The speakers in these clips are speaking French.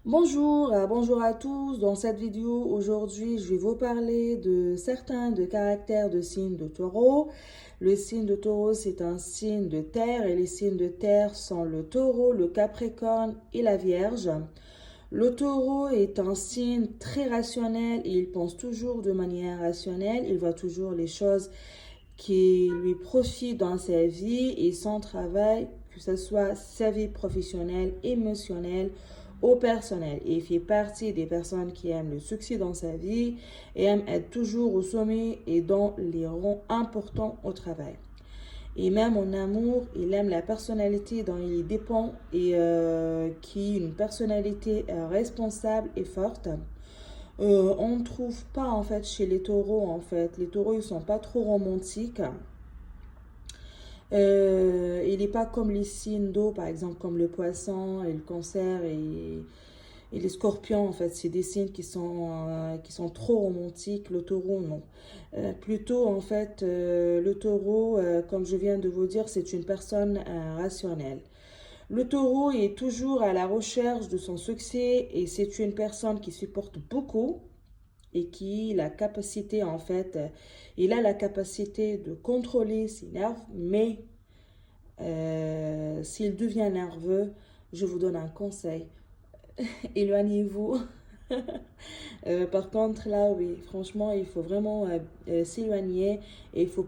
Bonjour à tous. Dans cette vidéo, aujourd'hui, je vais vous parler de certains de caractères de signes de taureau. Le signe de taureau, c'est un signe de terre et les signes de terre sont le taureau, le capricorne et la vierge. Le taureau est un signe très rationnel et il pense toujours de manière rationnelle. Il voit toujours les choses qui lui profitent dans sa vie et son travail, que ce soit sa vie professionnelle, émotionnelle ou personnelle. Et il fait partie des personnes qui aiment le succès dans sa vie et aiment être toujours au sommet et dans les rangs importants au travail. Et même en amour, il aime la personnalité dont il dépend et qui est une personnalité responsable et forte. On ne trouve pas en fait chez les taureaux en fait. Les taureaux ils sont pas trop romantiques. Il n'est pas comme les signes d'eau par exemple comme le poisson et le cancer et les scorpions en fait. C'est des signes qui sont trop romantiques. Le taureau non. Plutôt en fait le taureau comme je viens de vous dire c'est une personne rationnelle. Le taureau est toujours à la recherche de son succès et c'est une personne qui supporte beaucoup et qui la capacité en fait, il a la capacité de contrôler ses nerfs, mais s'il devient nerveux, je vous donne un conseil, éloignez-vous. Par contre, là, oui, franchement, il faut vraiment s'éloigner et il faut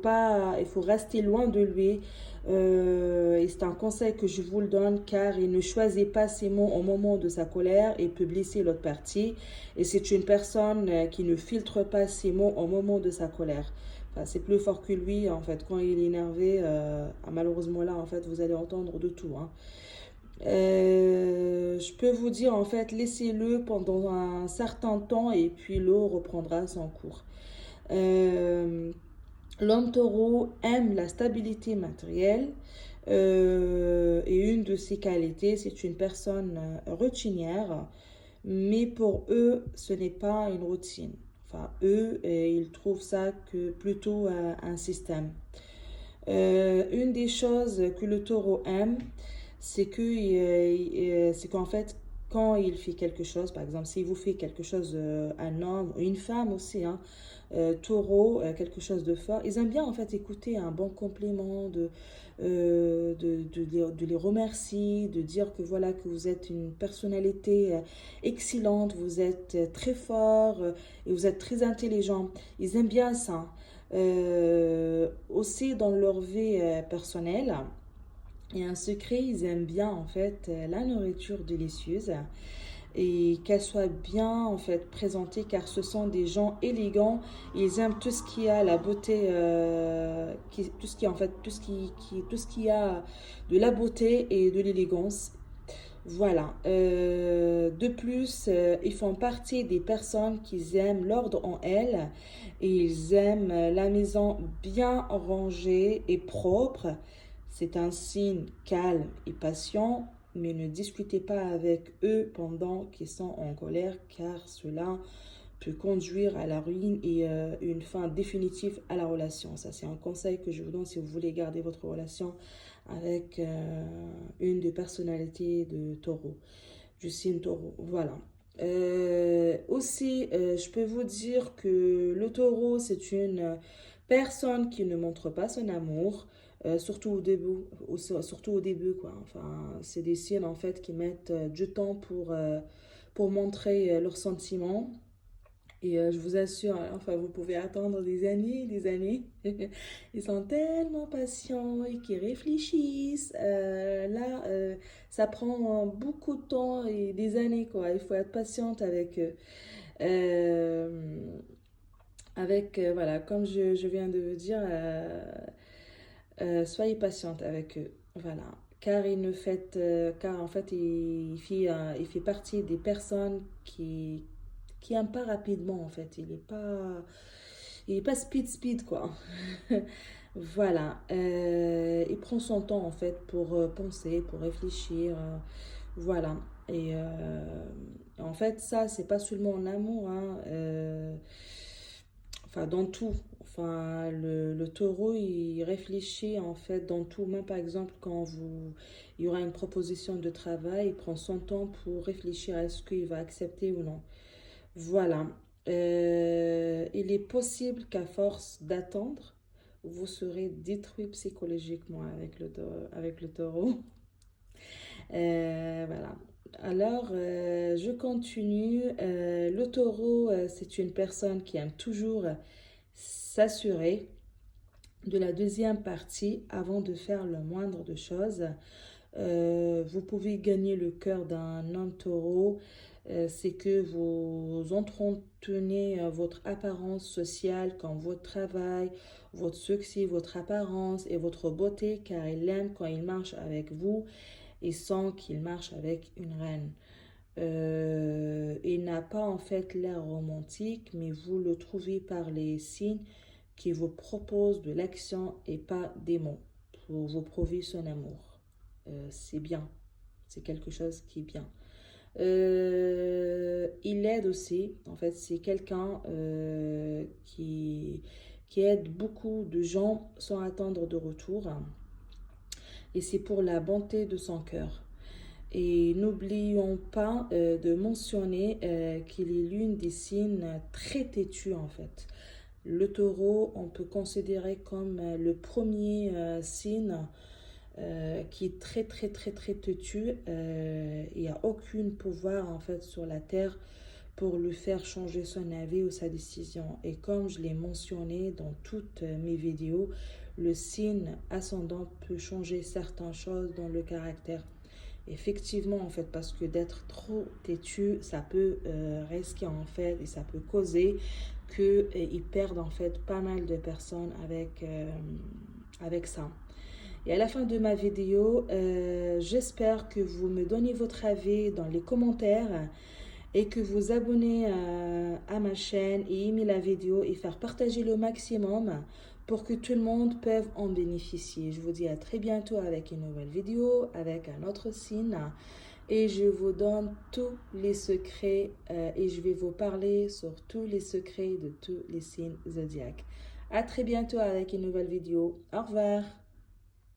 rester loin de lui. Et c'est un conseil que je vous le donne car il ne choisit pas ses mots au moment de sa colère et peut blesser l'autre partie. Et c'est une personne qui ne filtre pas ses mots au moment de sa colère. Enfin, c'est plus fort que lui, en fait. Quand il est énervé, malheureusement là, en fait, vous allez entendre de tout, hein. Je peux vous dire en fait, laissez-le pendant un certain temps et puis l'eau reprendra son cours. Euh, L'homme taureau aime la stabilité matérielle et une de ses qualités, c'est une personne routinière, mais pour eux, ce n'est pas une routine. Enfin, eux, ils trouvent ça que plutôt un système. Une des choses que le taureau aime, c'est qu'en fait, quand il fait quelque chose, par exemple, s'il vous fait quelque chose, un homme ou une femme aussi, hein, taureau, quelque chose de fort, ils aiment bien en fait écouter un bon compliment, de les remercier, de dire que voilà, que vous êtes une personnalité excellente, vous êtes très fort et vous êtes très intelligent. Ils aiment bien ça. Aussi dans leur vie personnelle, et un secret, ils aiment bien en fait la nourriture délicieuse et qu'elle soit bien en fait présentée car ce sont des gens élégants. Ils aiment tout ce qui a la beauté, tout ce qui en fait tout ce qui a de la beauté et de l'élégance. Voilà. De plus, ils font partie des personnes qui aiment l'ordre en elles et ils aiment la maison bien rangée et propre. C'est un signe calme et patient, mais ne discutez pas avec eux pendant qu'ils sont en colère car cela peut conduire à la ruine et une fin définitive à la relation. Ça, c'est un conseil que je vous donne si vous voulez garder votre relation avec une des personnalités de taureau, du signe taureau. Voilà. Aussi, je peux vous dire que le taureau, c'est une personne qui ne montre pas son amour, surtout au début, quoi. Enfin, c'est des signes, en fait, qui mettent du temps pour montrer leurs sentiments. Et je vous assure, hein, enfin, vous pouvez attendre des années, des années. Ils sont tellement patients et qui réfléchissent. Ça prend beaucoup de temps et des années, quoi. Il faut être patiente avec eux. Euh, voilà, comme je viens de vous dire, soyez patiente avec eux. Voilà. Car en fait, il fait partie des personnes qui aime pas rapidement en fait. Il est pas speed quoi. Voilà. Il prend son temps en fait pour penser, pour réfléchir. Voilà. Et en fait, ça, c'est pas seulement en amour, hein, enfin, dans tout. Enfin, le taureau, il réfléchit en fait dans tout. Même par exemple, il y aura une proposition de travail, il prend son temps pour réfléchir à ce qu'il va accepter ou non. Voilà. Il est possible qu'à force d'attendre, vous serez détruit psychologiquement avec le taureau. Voilà. Alors, je continue. Le taureau, c'est une personne qui aime toujours s'assurer de la deuxième partie avant de faire le moindre de choses. Vous pouvez gagner le cœur d'un homme taureau, c'est que vous entretenez votre apparence sociale comme votre travail, votre succès, votre apparence et votre beauté, car il aime quand il marche avec vous et sent qu'il marche avec une reine. Il n'a pas en fait l'air romantique, mais vous le trouvez par les signes qui vous proposent de l'action et pas des mots pour vous prouver son amour. C'est bien, c'est quelque chose qui est bien. Il aide aussi, en fait, c'est quelqu'un qui aide beaucoup de gens sans attendre de retour. Et c'est pour la bonté de son cœur. Et n'oublions pas de mentionner qu'il est l'une des signes très têtus en fait. Le taureau, on peut considérer comme le premier signe qui est très très très très têtu. Il n'y a aucun pouvoir en fait sur la terre pour lui faire changer son avis ou sa décision. Et comme je l'ai mentionné dans toutes mes vidéos, le signe ascendant peut changer certaines choses dans le caractère. Effectivement, en fait, parce que d'être trop têtu, ça peut risquer, en fait, et ça peut causer qu'ils perdent, en fait, pas mal de personnes avec ça. Et à la fin de ma vidéo, j'espère que vous me donnez votre avis dans les commentaires et que vous abonnez à ma chaîne et aimez la vidéo et faire partager le maximum pour que tout le monde puisse en bénéficier. Je vous dis à très bientôt avec une nouvelle vidéo, avec un autre signe. Et je vous donne tous les secrets et je vais vous parler sur tous les secrets de tous les signes zodiaques. À très bientôt avec une nouvelle vidéo. Au revoir.